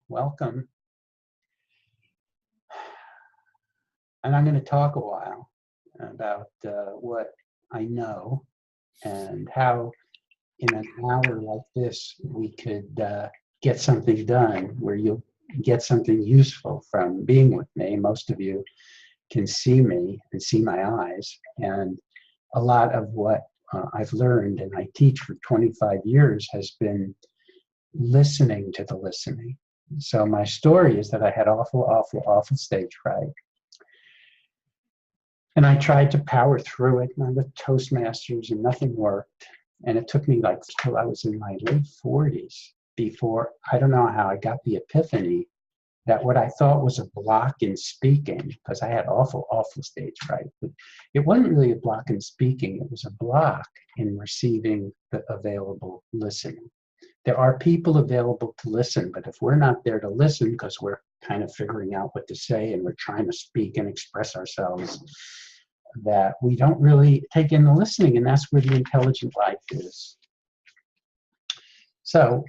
welcome. And I'm going to talk a while about what I know and how in an hour like this we could get something done where you'll get something useful from being with me. Most of you can see me and see my eyes, and a lot of what I've learned and I teach for 25 years has been listening to the listening. So my story is that I had awful stage fright. And I tried to power through it, and I with Toastmasters, and nothing worked. And it took me like till I was in my late 40s before, I don't know how I got the epiphany that what I thought was a block in speaking, because I had awful stage fright, but it wasn't really a block in speaking, it was a block in receiving the available listening. There are people available to listen, but if we're not there to listen because we're kind of figuring out what to say and we're trying to speak and express ourselves, that we don't really take in the listening, and that's where the intelligent life is. So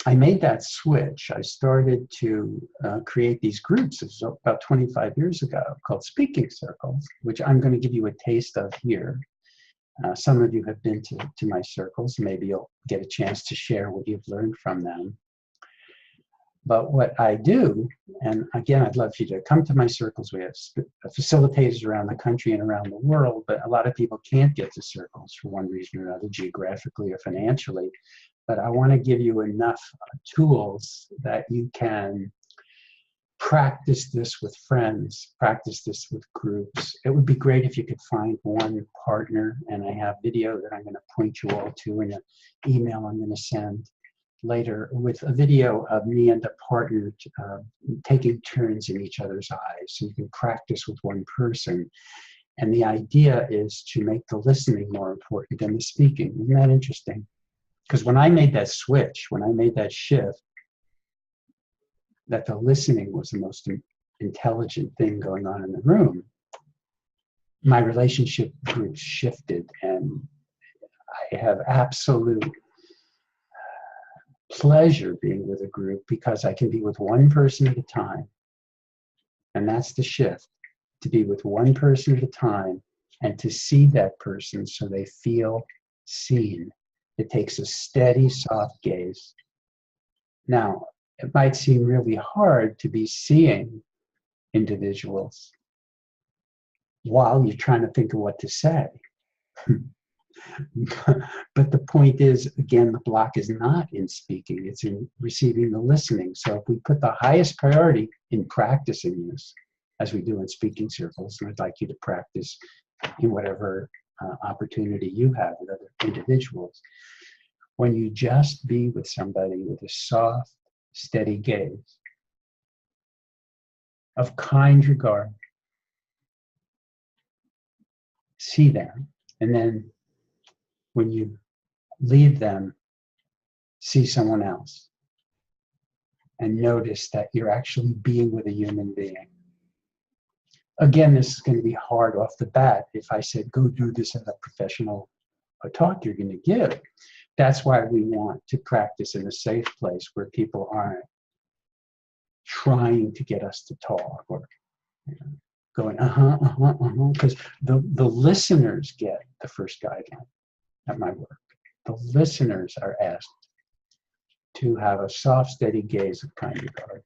I made that switch. I started to create these groups about 25 years ago called speaking circles, which I'm going to give you a taste of here. Some of you have been to my circles. Maybe you'll get a chance to share what you've learned from them. But what I do, and again, I'd love for you to come to my circles. We have facilitators around the country and around the world, but a lot of people can't get to circles for one reason or another, geographically or financially. But I want to give you enough tools that you can practice this with friends, practice this with groups. It would be great if you could find one partner, and I have video that I'm going to point you all to in an email I'm going to send later with a video of me and a partner taking turns in each other's eyes, so you can practice with one person. And the idea is to make the listening more important than the speaking. Isn't that interesting? Because when I made that switch, when I made that shift, that the listening was the most intelligent thing going on in the room, my relationship group shifted, and I have absolute pleasure being with a group because I can be with one person at a time. And that's the shift, to be with one person at a time and to see that person so they feel seen. It takes a steady, soft gaze. Now, it might seem really hard to be seeing individuals while you're trying to think of what to say. But the point is, again, the block is not in speaking, it's in receiving the listening. So if we put the highest priority in practicing this, as we do in speaking circles, and I'd like you to practice in whatever opportunity you have with other individuals, when you just be with somebody with a soft, steady gaze of kind regard, see them, and then when you leave them, see someone else and notice that you're actually being with a human being. Again, this is going to be hard off the bat. If I said, go do this at a professional talk you're going to give. That's why we want to practice in a safe place where people aren't trying to get us to talk or going, because the listeners get the first guideline at my work. The listeners are asked to have a soft, steady gaze of kind regard.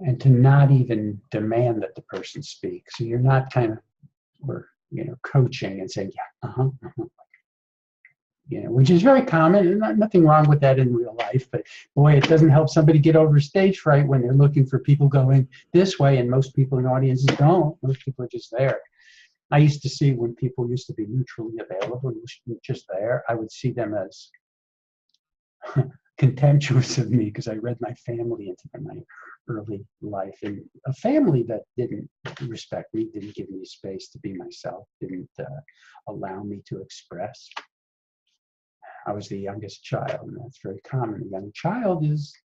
And to not even demand that the person speak. So you're not kind of, we're, coaching and saying, yeah, which is very common, and nothing wrong with that in real life, but boy, it doesn't help somebody get over stage fright when they're looking for people going this way, and most people in audiences don't. Most people are just there. I used to see when people used to be neutrally available, just there, I would see them as contemptuous of me because I read my family into my early life, and a family that didn't respect me, didn't give me space to be myself, didn't allow me to express. I was the youngest child, and that's very common. A young child is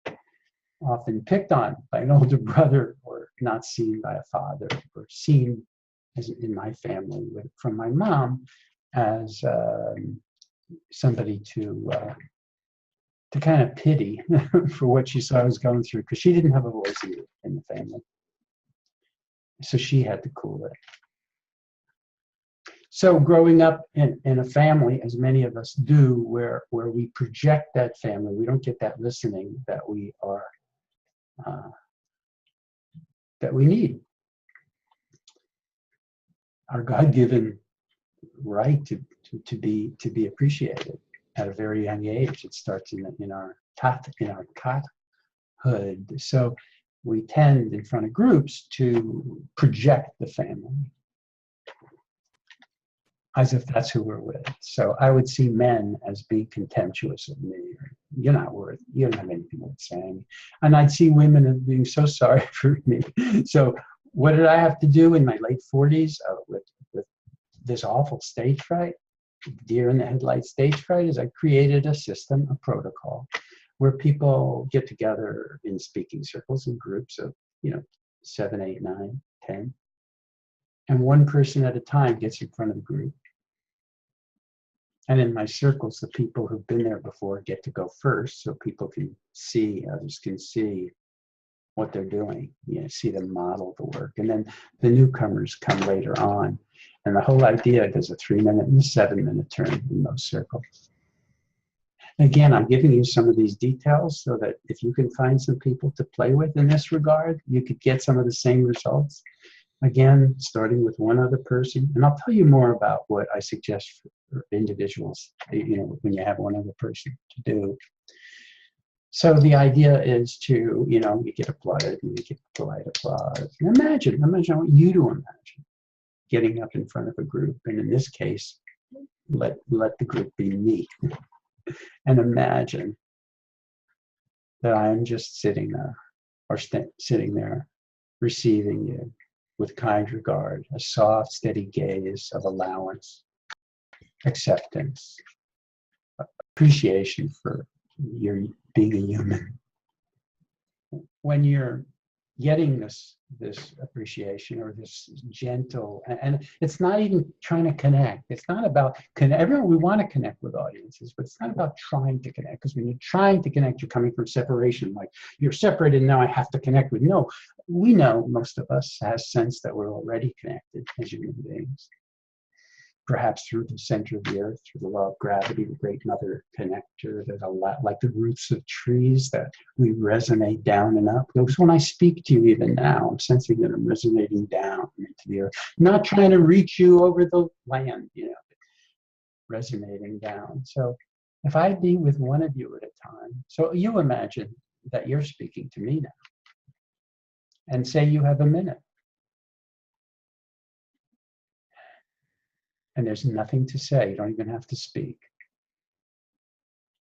often picked on by an older brother or not seen by a father, or seen, as in my family, from my mom, as somebody to kind of pity for what she saw I was going through, because she didn't have a voice either in the family. So she had to cool it. So growing up in a family, as many of us do, where we project that family, we don't get that listening that we are that we need. Our God-given right to be appreciated at a very young age. It starts in our cothood. So we tend in front of groups to project the family as if that's who we're with. So I would see men as being contemptuous of me. Or, you're not worth, you don't have anything worth saying. And I'd see women as being so sorry for me. So what did I have to do in my late 40s with this awful stage fright, deer in the headlight stage fright, is I created a system, a protocol, where people get together in speaking circles in groups of, 7, 8, 9, 10. And one person at a time gets in front of the group. And in my circles, the people who've been there before get to go first, so people can see, others can see what they're doing, see them model the work. And then the newcomers come later on. And the whole idea is a 3-minute and a 7-minute turn in those circles. Again, I'm giving you some of these details so that if you can find some people to play with in this regard, you could get some of the same results. Again, starting with one other person. And I'll tell you more about what I suggest for individuals, when you have one other person to do. So the idea is to, you get applauded and you get polite applause. And imagine, I want you to imagine getting up in front of a group. And in this case, let the group be me. And imagine that I'm just sitting there, or sitting there, receiving you with kind regard, a soft, steady gaze of allowance, acceptance, appreciation for your being a human. When you're getting this appreciation or this gentle, and it's not even trying to connect. It's not about everyone. We want to connect with audiences, but it's not about trying to connect. Because when you're trying to connect, you're coming from separation. Like you're separated, now I have to connect with. No, we know, most of us has sense that we're already connected as human beings. Perhaps through the center of the earth, through the law of gravity, the great mother connector. There's a lot, like the roots of trees, that we resonate down and up. Because when I speak to you even now, I'm sensing that I'm resonating down into the earth, not trying to reach you over the land, resonating down. So if I be with one of you at a time, so you imagine that you're speaking to me now, and say you have a minute. And there's nothing to say. You don't even have to speak.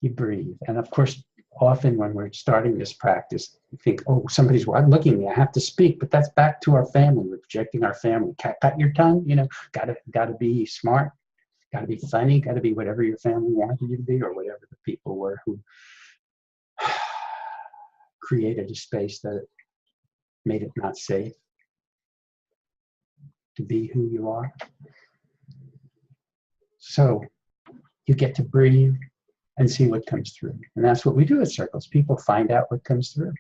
You breathe. And of course, often when we're starting this practice, we think, oh, somebody's looking at me, I have to speak. But that's back to our family. We're projecting our family. Cut your tongue, gotta be smart, gotta be funny, gotta be whatever your family wanted you to be, or whatever the people were who created a space that made it not safe to be who you are. So you get to breathe and see what comes through. And that's what we do at circles. People find out what comes through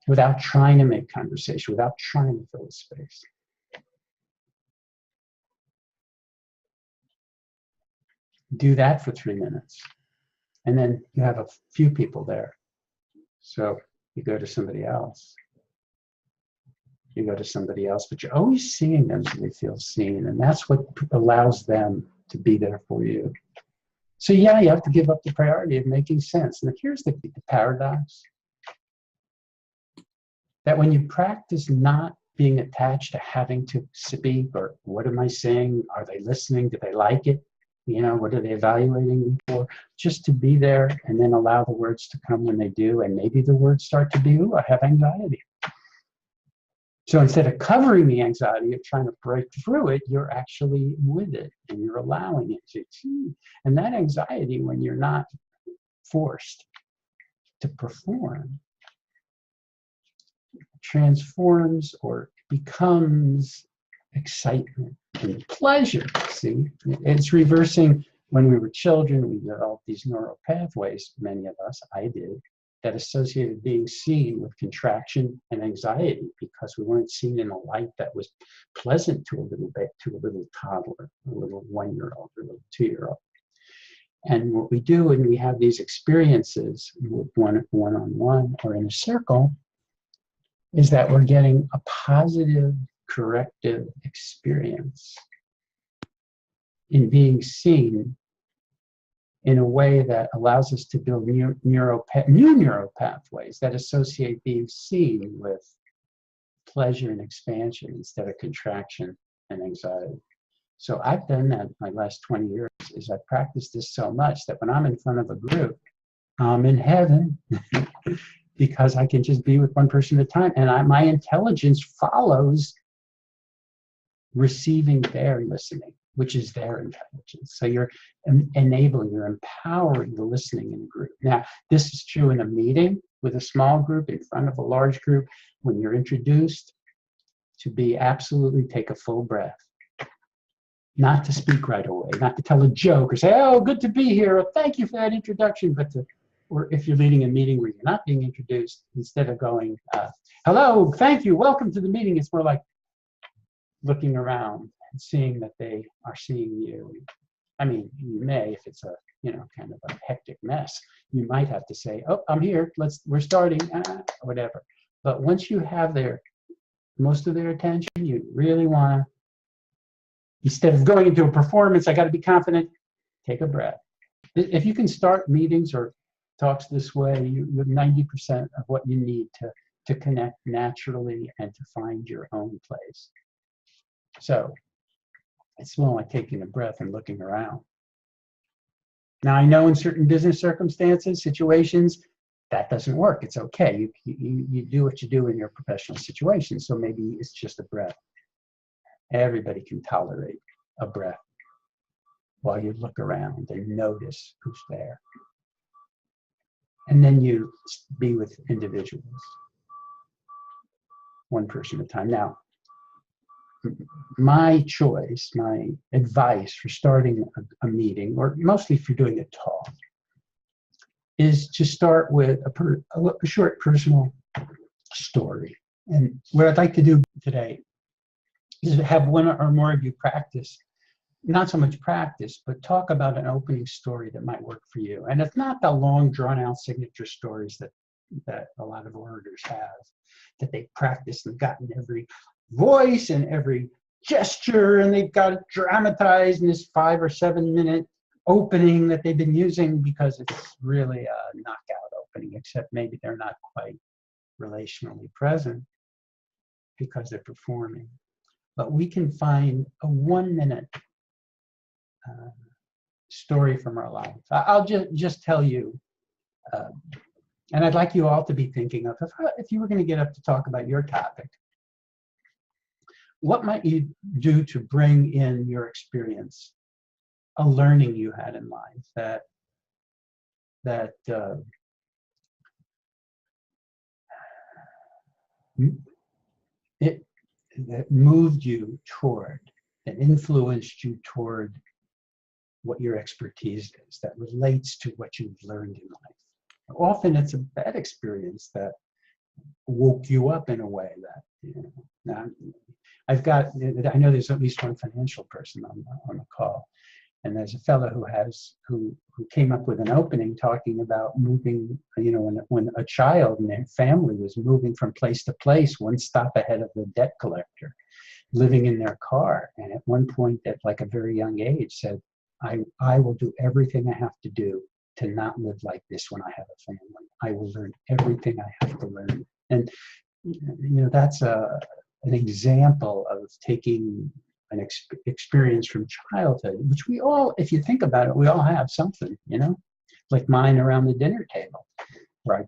without trying to make conversation, without trying to fill a space. Do that for 3 minutes. And then you have a few people there. So you go to somebody else. You go to somebody else, but you're always seeing them so they feel seen. And that's what allows them to be there for you. So yeah, you have to give up the priority of making sense. And here's the paradox. That when you practice not being attached to having to speak, or what am I saying? Are they listening? Do they like it? What are they evaluating me for? Just to be there and then allow the words to come when they do. And maybe the words start to be, ooh, I have anxiety. So instead of covering the anxiety of trying to break through it, you're actually with it and you're allowing it to. And that anxiety, when you're not forced to perform, transforms or becomes excitement and pleasure. See, it's reversing When we were children, we developed these neural pathways, many of us, I did, that associated being seen with contraction and anxiety because we weren't seen in a light that was pleasant to a little toddler, a little 1-year-old, or a little 2-year-old. And what we do when we have these experiences, one-on-one or in a circle, is that we're getting a positive corrective experience in being seen in a way that allows us to build new neural pathways that associate being seen with pleasure and expansion instead of contraction and anxiety. So I've done that my last 20 years, is I've practiced this so much that when I'm in front of a group, I'm in heaven because I can just be with one person at a time. And my intelligence follows receiving their listening, which is their intelligence. So you're enabling, you're empowering the listening in a group. Now, this is true in a meeting with a small group in front of a large group. When you're introduced, to be absolutely take a full breath. Not to speak right away, not to tell a joke or say, oh, good to be here, or thank you for that introduction, but or if you're leading a meeting where you're not being introduced, instead of going, hello, thank you, welcome to the meeting, it's more like looking around and seeing that they are seeing you. I mean, you may, if it's a, kind of a hectic mess, you might have to say, oh, I'm here, we're starting, whatever. But once you have most of their attention, you really want to, instead of going into a performance, I got to be confident, take a breath. If you can start meetings or talks this way, you have 90% of what you need to connect naturally and to find your own place. So it's more like taking a breath and looking around. Now, I know in certain business circumstances, situations, that doesn't work. It's okay. You do what you do in your professional situation. So maybe it's just a breath. Everybody can tolerate a breath while you look around and notice who's there. And then you be with individuals, one person at a time. Now, my choice, my advice for starting a meeting, or mostly if you're doing a talk, is to start with a short personal story. And what I'd like to do today is have one or more of you practice, not so much practice, but talk about an opening story that might work for you. And it's not the long, drawn-out signature stories that a lot of orators have, that they've practiced and gotten every voice and every gesture, and they've got it dramatized in this 5 or 7 minute opening that they've been using because it's really a knockout opening, except maybe they're not quite relationally present because they're performing. But we can find a 1-minute story from our life. I'll just tell you, and I'd like you all to be thinking of, if you were going to get up to talk about your topic, what might you do to bring in your experience, a learning you had in life that moved you toward, that influenced you toward what your expertise is, that relates to what you've learned in life. Often it's a bad experience that woke you up in a way that, now, I know there's at least one financial person on the call, and there's a fellow who came up with an opening talking about moving, when a child and their family was moving from place to place, one stop ahead of the debt collector, living in their car, and at one point at like a very young age said, I will do everything I have to do to not live like this when I have a family. I will learn everything I have to learn. And that's an example of taking an experience from childhood, which we all, if you think about it, we all have something, like mine around the dinner table, where I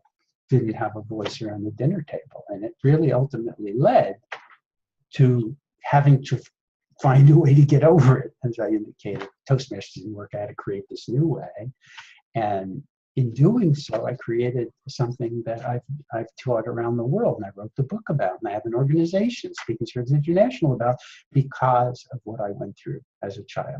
didn't have a voice around the dinner table. And it really ultimately led to having to find a way to get over it. As I indicated, Toastmasters didn't work. I had to create this new way. And in doing so, I created something that I've taught around the world, and I wrote the book about, and I have an organization, Speaking Service International, about, because of what I went through as a child.